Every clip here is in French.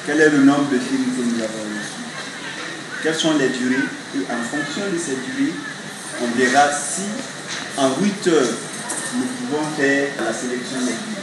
quel est le nombre de films que nous avons reçus, quelles sont les durées, et en fonction de ces durées, on verra si en 8 heures nous pouvons faire la sélection des films.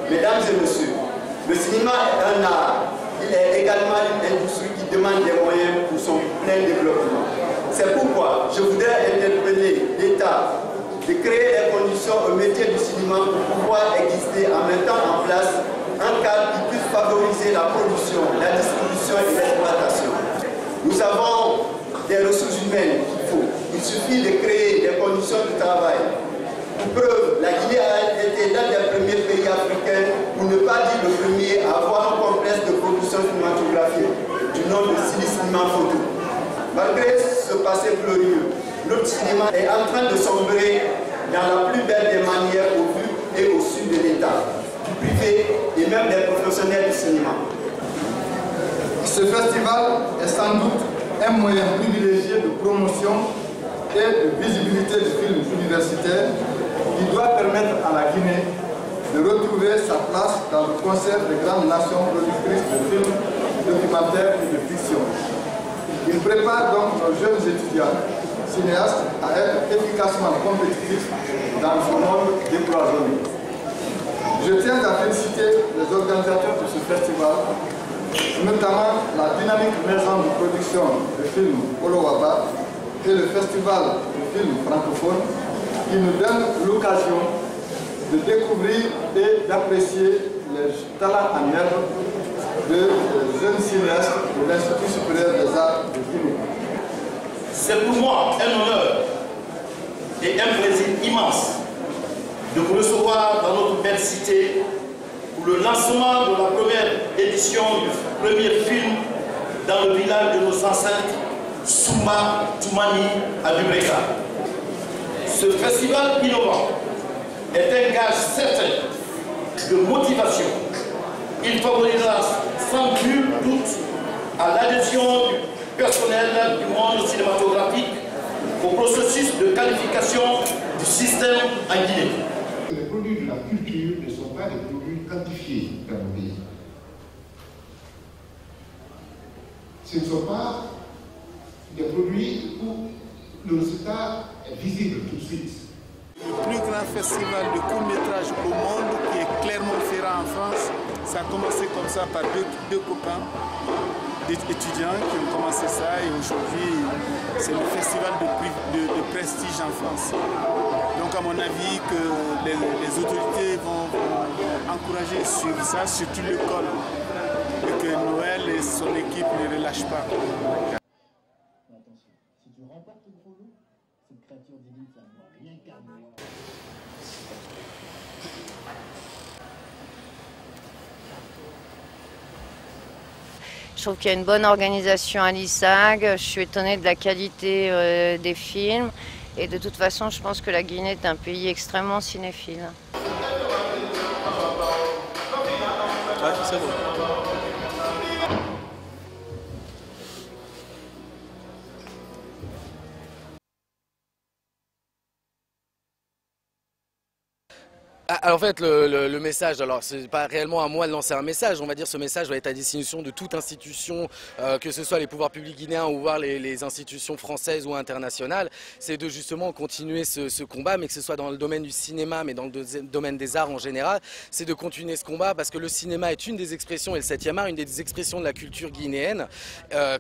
Mesdames et messieurs, le cinéma est un art. Il est également une industrie qui demande des moyens pour son plein développement. C'est pourquoi je voudrais interpeller l'État de créer les conditions au métier du cinéma pour pouvoir exister en mettant en place un cadre qui puisse favoriser la production, la distribution et l'exploitation. Nous avons des ressources humaines qu'il faut. Il suffit de créer des conditions de travail. Pour preuve, la Guinée a été l'un des premiers pays africains, pour ne pas dire le premier, à avoir un complexe de production cinématographique du nom de Sili Cinéma Photo. Malgré ce passé glorieux, notre cinéma est en train de sombrer dans la plus belle des manières au vu et au su de l'État, du privé et même des professionnels du cinéma. Ce festival est sans doute un moyen privilégié de promotion et de visibilité du film universitaire qui doit permettre à la Guinée de retrouver sa place dans le concert des grandes nations productrices de films, documentaires et de fiction. Il prépare donc nos jeunes étudiants, cinéastes, à être efficacement compétitifs dans ce monde décloisonné. Je tiens à féliciter les organisateurs de ce festival, notamment la dynamique maison de production de films Olowaba et le festival de films francophones qui nous donne l'occasion de découvrir et d'apprécier les talents en herbe de jeunes cinéastes de l'Institut supérieur des arts de Guinée. C'est pour moi un honneur et un plaisir immense de vous recevoir dans notre belle cité pour le lancement de la première édition du premier film dans le village de nos ancêtres, Soumba Toumani à Dubreka. Ce festival innovant est un gage certain de motivation. Il favorisera sans nul doute à l'adhésion du personnel du monde cinématographique au processus de qualification du système en Guinée. Les produits de la culture ne sont pas des produits quantifiés dans le pays. Ce ne sont pas des produits où le résultat est visible tout de suite. Le plus grand festival de court-métrage au monde qui est Clermont-Ferrand en France, ça a commencé comme ça par deux copains d'étudiants qui ont commencé ça et aujourd'hui c'est le festival de prestige en France. Donc à mon avis que les autorités vont encourager sur ça, surtout l'école, et que Noël et son équipe ne relâchent pas. Attention, si tu remportes le gros lot, cette créature divine, ça ne va rien garder. Je trouve qu'il y a une bonne organisation à l'ISAG. Je suis étonnée de la qualité des films. Et de toute façon, je pense que la Guinée est un pays extrêmement cinéphile. Ouais, c'est bon. Alors en fait, le message, alors c'est pas réellement à moi de lancer un message, on va dire ce message va être à destination de toute institution, que ce soit les pouvoirs publics guinéens ou voir les institutions françaises ou internationales, c'est de justement continuer ce combat, mais que ce soit dans le domaine du cinéma, mais dans le domaine des arts en général, c'est de continuer ce combat parce que le cinéma est une des expressions, et le 7e art, une des expressions de la culture guinéenne,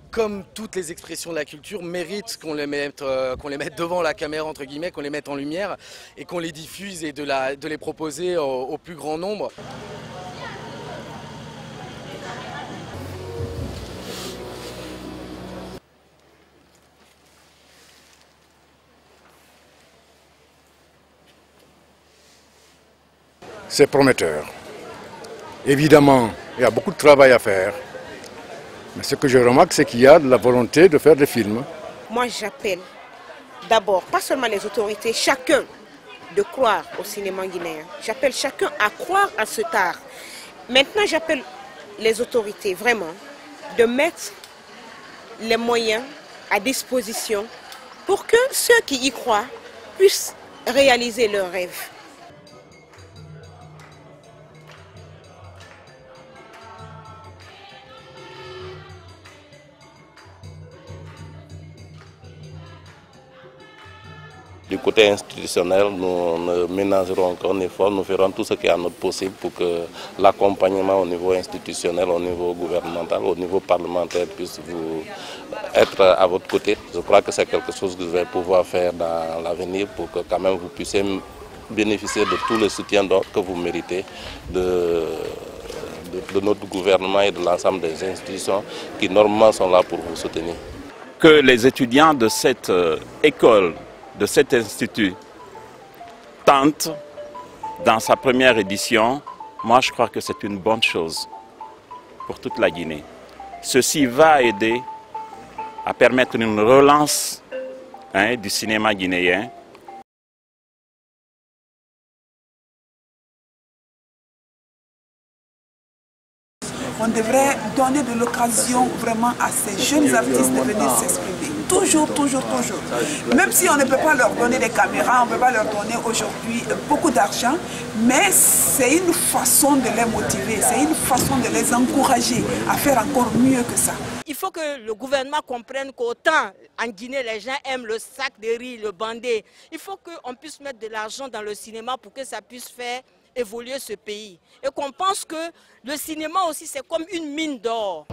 comme toutes les expressions de la culture méritent qu'on les mette devant la caméra, entre guillemets, qu'on les mette en lumière et qu'on les diffuse et de les proposer au plus grand nombre. C'est prometteur. Évidemment, il y a beaucoup de travail à faire. Mais ce que je remarque, c'est qu'il y a de la volonté de faire des films. Moi, j'appelle d'abord, pas seulement les autorités, chacun, de croire au cinéma guinéen. J'appelle chacun à croire à cet art. Maintenant, j'appelle les autorités vraiment de mettre les moyens à disposition pour que ceux qui y croient puissent réaliser leurs rêves. Du côté institutionnel, nous ne ménagerons aucun effort, nous ferons tout ce qui est à notre possible pour que l'accompagnement au niveau institutionnel, au niveau gouvernemental, au niveau parlementaire puisse être à votre côté. Je crois que c'est quelque chose que je vais pouvoir faire dans l'avenir pour que quand même vous puissiez bénéficier de tout le soutien que vous méritez de notre gouvernement et de l'ensemble des institutions qui normalement sont là pour vous soutenir. Que les étudiants de cette école, de cet institut, tentent dans sa première édition, moi je crois que c'est une bonne chose pour toute la Guinée. Ceci va aider à permettre une relance du cinéma guinéen. On devrait donner de l'occasion vraiment à ces jeunes artistes de venir s'exprimer. Toujours. Même si on ne peut pas leur donner des caméras, on ne peut pas leur donner aujourd'hui beaucoup d'argent, mais c'est une façon de les motiver, c'est une façon de les encourager à faire encore mieux que ça. Il faut que le gouvernement comprenne qu'autant en Guinée, les gens aiment le sac de riz, le bandé. Il faut qu'on puisse mettre de l'argent dans le cinéma pour que ça puisse faire évoluer ce pays. Et qu'on pense que le cinéma aussi, c'est comme une mine d'or.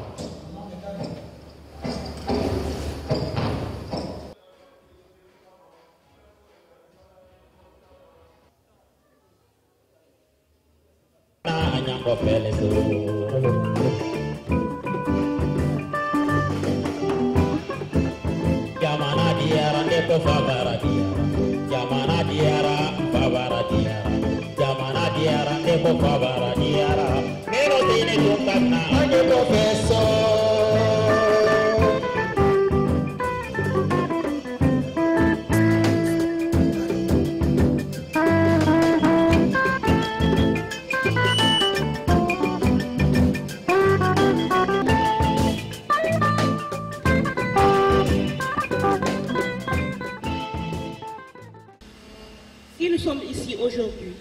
Si nous sommes ici aujourd'hui,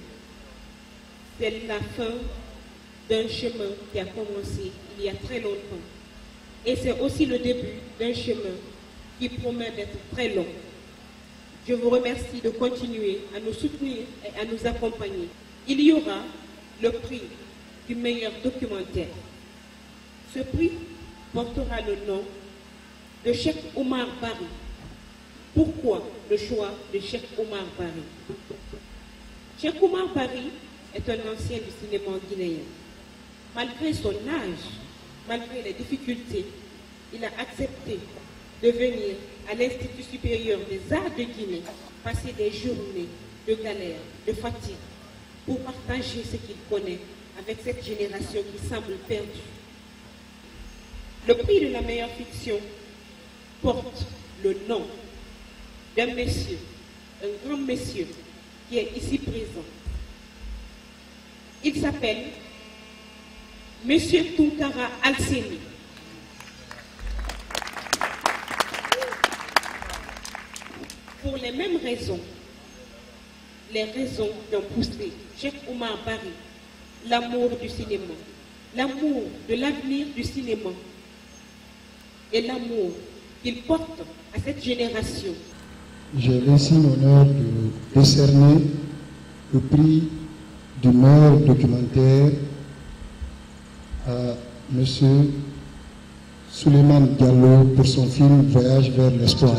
c'est la fin d'un chemin qui a commencé il y a très longtemps. Et c'est aussi le début d'un chemin qui promet d'être très long. Je vous remercie de continuer à nous soutenir et à nous accompagner. Il y aura le prix du meilleur documentaire. Ce prix portera le nom de Cheikh Oumar Bari. Pourquoi le choix de Cheikh Oumar Bari? Cheikh Oumar Bari est un ancien du cinéma guinéen. Malgré son âge, malgré les difficultés, il a accepté de venir à l'Institut supérieur des arts de Guinée, passer des journées de galère, de fatigue, pour partager ce qu'il connaît avec cette génération qui semble perdue. Le prix de la meilleure fiction porte le nom d'un monsieur, un grand monsieur qui est ici présent. Il s'appelle Monsieur Tunkara Alseni. Pour les mêmes raisons les raisons d'en pousser Cheikh Oumar Bari, l'amour du cinéma, l'amour de l'avenir du cinéma et l'amour qu'il porte à cette génération. J'ai l'insigne honneur de décerner le prix du meilleur documentaire à M. Souleymane Diallo pour son film Voyage vers l'espoir.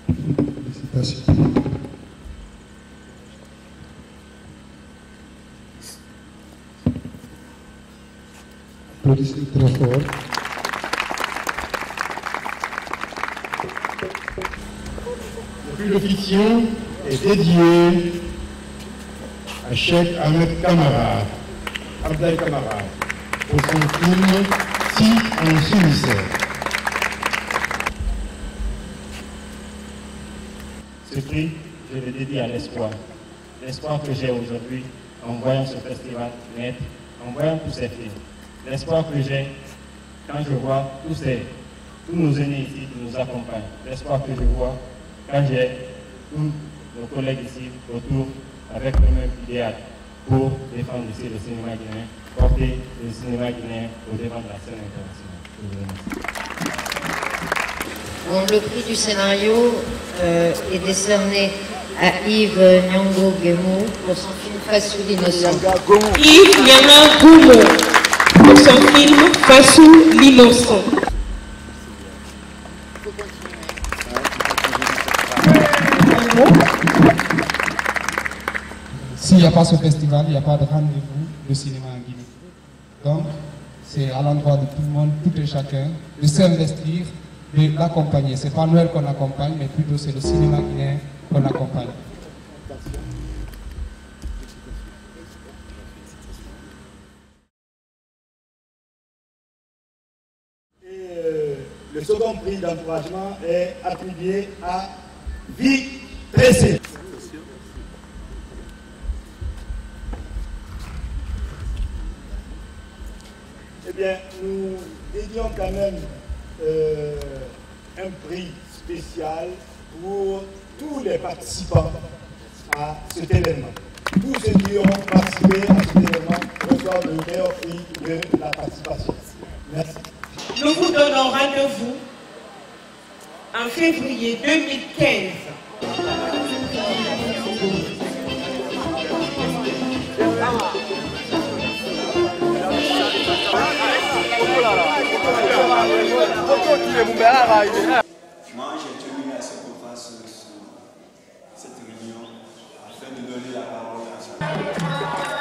Félicitations. Applaudissez très fort. Le prix de fiction est dédié à Cheikh Ahmed Kamara, Abdel Kamara, pour son film Si on s'unissait. Ce prix, je le dédie à l'espoir. L'espoir que j'ai aujourd'hui en voyant ce festival naître, en voyant tous ces films. L'espoir que j'ai quand je vois tous nos aînés ici qui nous accompagnent. L'espoir que je vois quand j'ai tous nos collègues ici autour avec le même idéal pour défendre ici le cinéma guinéen, porter le cinéma guinéen au devant de la scène internationale. Bon, le prix du scénario est décerné à Yves Nyongo Guémou pour son film Fassou l'innocent. Yves Nyongo Guémou pour son film Fassou l'innocent. S'il n'y a pas ce festival, il n'y a pas de rendez-vous de cinéma en Guinée. Donc, c'est à l'endroit de tout le monde, tout et chacun, de s'investir, de l'accompagner. Ce n'est pas Noël qu'on accompagne, mais plutôt c'est le cinéma guinéen qu'on accompagne. Le second prix d'encouragement est attribué à Vie Tressé. Eh bien, nous dédions quand même un prix spécial pour tous les participants à cet événement. Tous ceux qui ont participé à cet événement reçoivent le meilleur prix de la participation. Merci. Nous vous donnons rendez-vous en février 2015. Moi, j'ai tenu à ce qu'on fasse cette réunion afin de donner la parole à ça.